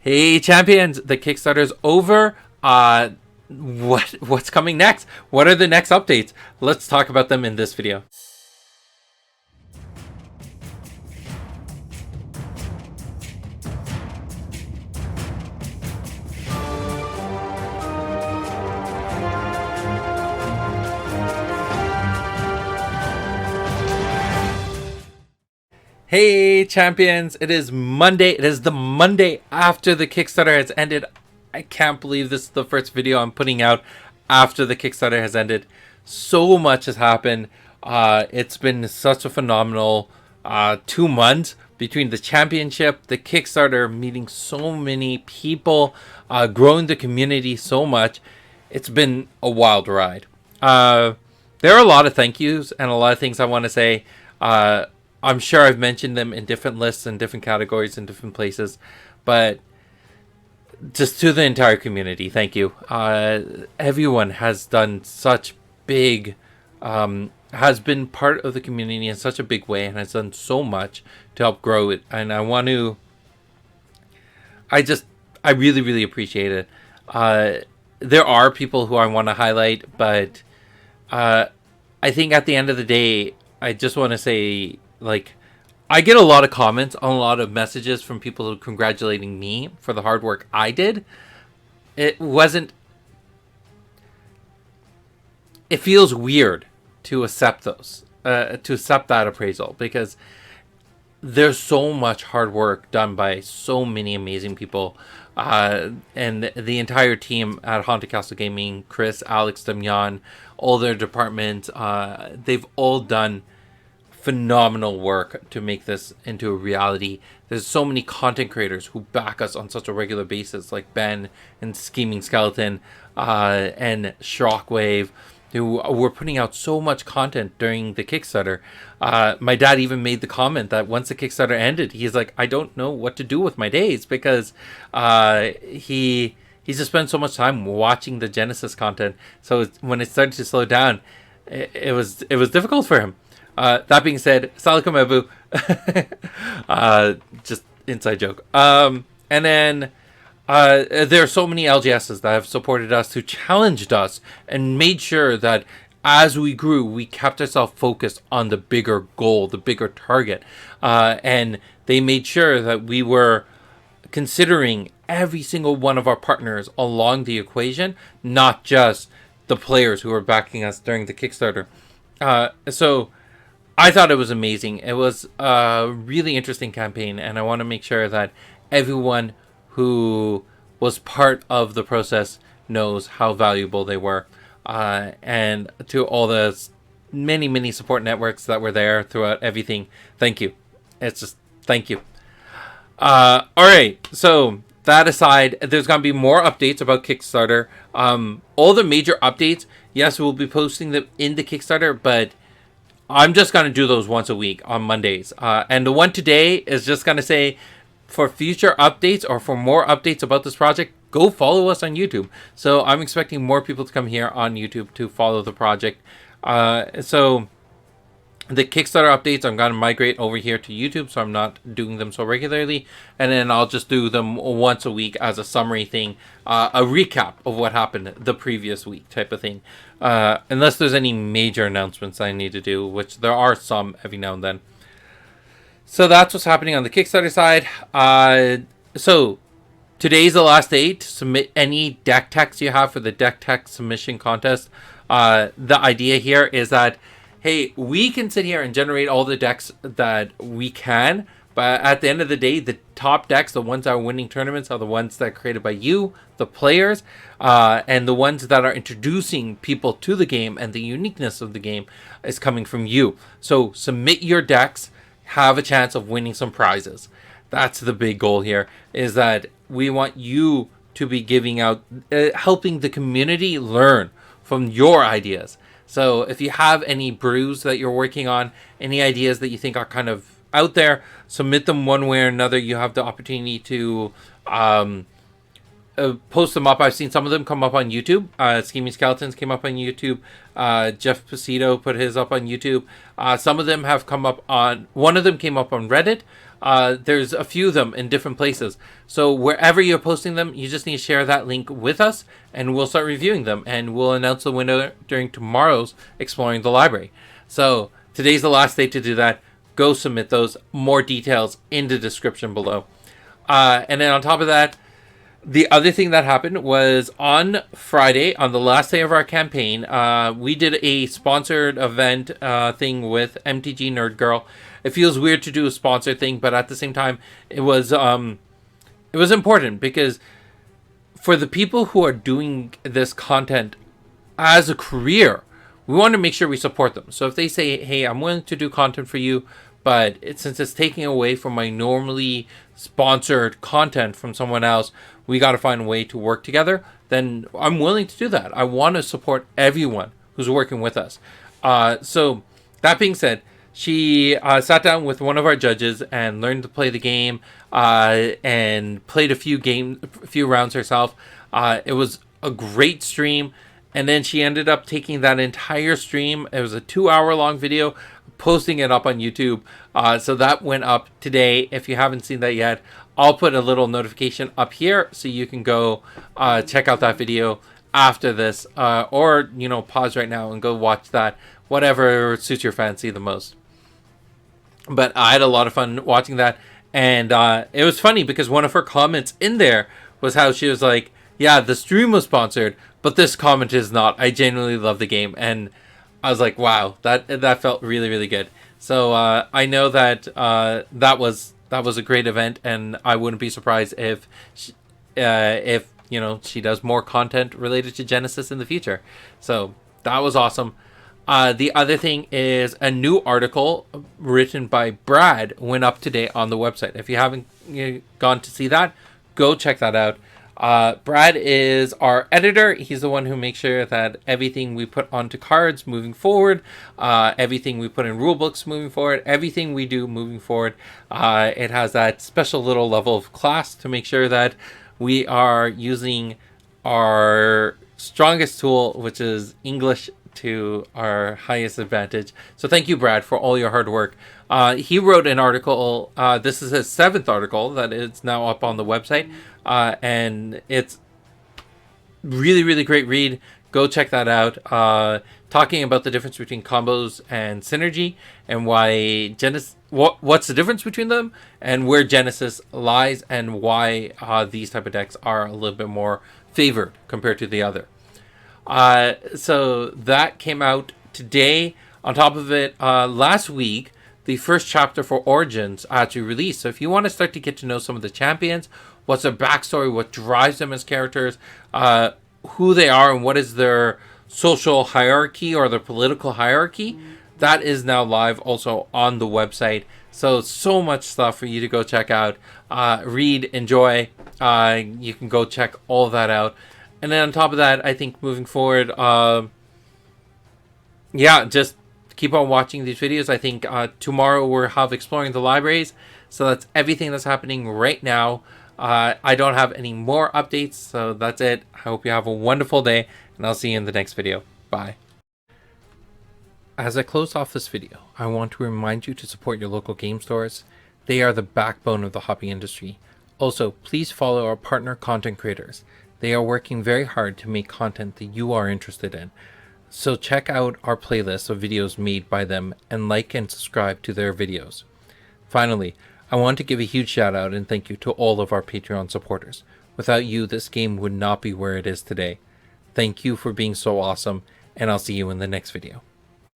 Hey champions, the Kickstarter's over. What's coming next? What are the next updates? Let's talk about them in this video. Hey champions, it is Monday. It is the Monday after the Kickstarter has ended. I can't believe this is the first video I'm putting out after the Kickstarter has ended. So much has happened. It's been such a phenomenal 2 months between the championship, the Kickstarter, meeting so many people, growing the community so much. It's been a wild ride. There are a lot of thank yous and a lot of things I want to say. I'm sure I've mentioned them in different lists and different categories in different places, but just to the entire community, thank you. Everyone has done such big, has been part of the community in such a big way and has done so much to help grow it. And I really, really appreciate it. There are people who I want to highlight, but I think at the end of the day, I just want to say, I get a lot of comments on a lot of messages from people congratulating me for the hard work I did. It feels weird to accept those, to accept that appraisal, because there's so much hard work done by so many amazing people. And the entire team at Haunted Castle Gaming, Chris, Alex, Damian, all their departments, they've all done phenomenal work to make this into a reality. There's so many content creators who back us on such a regular basis, like Ben and Scheming Skeleton and Shockwave, who were putting out so much content during the Kickstarter. My dad even made the comment that once the Kickstarter ended, he's like, I don't know what to do with my days, because he just spent so much time watching the Genesis content. So when it started to slow down, it was difficult for him. That being said, Salakum Abu, just inside joke. And then there are so many LGSs that have supported us, who challenged us and made sure that as we grew, we kept ourselves focused on the bigger goal, the bigger target. And they made sure that we were considering every single one of our partners along the equation, not just the players who were backing us during the Kickstarter. So I thought it was amazing. It was a really interesting campaign, and I want to make sure that everyone who was part of the process knows how valuable they were. And to all the many, many support networks that were there throughout everything, thank you. It's just, thank you. All right, so that aside, there's going to be more updates about Kickstarter. All the major updates, yes, we'll be posting them in the Kickstarter, but I'm just going to do those once a week on Mondays. And the one today is just going to say, for future updates or for more updates about this project, go follow us on YouTube. So I'm expecting more people to come here on YouTube to follow the project. So the Kickstarter updates, I'm going to migrate over here to YouTube, so I'm not doing them so regularly. And then I'll just do them once a week as a summary thing, a recap of what happened the previous week type of thing. Unless there's any major announcements I need to do, which there are some every now and then. So that's what's happening on the Kickstarter side. So today's the last day to submit any deck text you have for the deck text submission contest. The idea here is that, hey, we can sit here and generate all the decks that we can, but at the end of the day, the top decks, the ones that are winning tournaments, are the ones that are created by you, the players, and the ones that are introducing people to the game and the uniqueness of the game is coming from you. So submit your decks, have a chance of winning some prizes. That's the big goal here, is that we want you to be giving out, helping the community learn from your ideas. So if you have any brews that you're working on, any ideas that you think are kind of out there, submit them one way or another. You have the opportunity to post them up. I've seen some of them come up on YouTube. Scheming Skeletons came up on YouTube. Jeff Pacito put his up on YouTube. Some of them have come up on, one of them came up on Reddit. There's a few of them in different places. So wherever you're posting them, you just need to share that link with us, and we'll start reviewing them, and we'll announce the winner during tomorrow's Exploring the Library. So today's the last day to do that. Go submit those. More details in the description below. And then on top of that, the other thing that happened was on Friday, on the last day of our campaign, we did a sponsored event thing with MTG Nerd Girl. It feels weird to do a sponsored thing, but at the same time, it was important because for the people who are doing this content as a career, we want to make sure we support them. So if they say, hey, I'm willing to do content for you, but since it's taking away from my normally sponsored content from someone else, we got to find a way to work together, then I'm willing to do that. I want to support everyone who's working with us. So that being said, she sat down with one of our judges and learned to play the game and played a few rounds herself. It was a great stream. And then she ended up taking that entire stream. It was a 2-hour long video, posting it up on YouTube. So that went up today. If you haven't seen that yet, I'll put a little notification up here so you can go check out that video after this, or pause right now and go watch that, whatever suits your fancy the most. But I had a lot of fun watching that, and it was funny because one of her comments in there was how she was like, yeah, the stream was sponsored, but this comment is not. I genuinely love the game. And I was like, wow, that felt really, really good. So I know that that was a great event, and I wouldn't be surprised if she does more content related to Genesis in the future. So that was awesome. The other thing is a new article written by Brad went up today on the website. If you haven't gone to see that, go check that out. Brad is our editor. He's the one who makes sure that everything we put onto cards moving forward, everything we put in rulebooks moving forward, everything we do moving forward, it has that special little level of class to make sure that we are using our strongest tool, which is English, to our highest advantage. So thank you, Brad, for all your hard work. He wrote an article. This is his 7th article that is now up on the website. And it's really, really great read. Go check that out. Talking about the difference between combos and synergy, and why what's the difference between them, and where Genesis lies, and why these type of decks are a little bit more favored compared to the other. So that came out today. On top of it, last week, the first chapter for Origins actually released. So if you want to start to get to know some of the champions, what's their backstory, what drives them as characters, who they are, and what is their social hierarchy or their political hierarchy, that is now live also on the website. So much stuff for you to go check out, read, enjoy. You can go check all of that out. And then on top of that, I think moving forward, just keep on watching these videos. I think tomorrow we'll have Exploring the Libraries. So that's everything that's happening right now. I don't have any more updates, so that's it. I hope you have a wonderful day, and I'll see you in the next video. Bye. As I close off this video, I want to remind you to support your local game stores. They are the backbone of the hobby industry. Also, please follow our partner content creators. They are working very hard to make content that you are interested in. So check out our playlist of videos made by them and like and subscribe to their videos. Finally, I want to give a huge shout out and thank you to all of our Patreon supporters. Without you, this game would not be where it is today. Thank you for being so awesome, and I'll see you in the next video.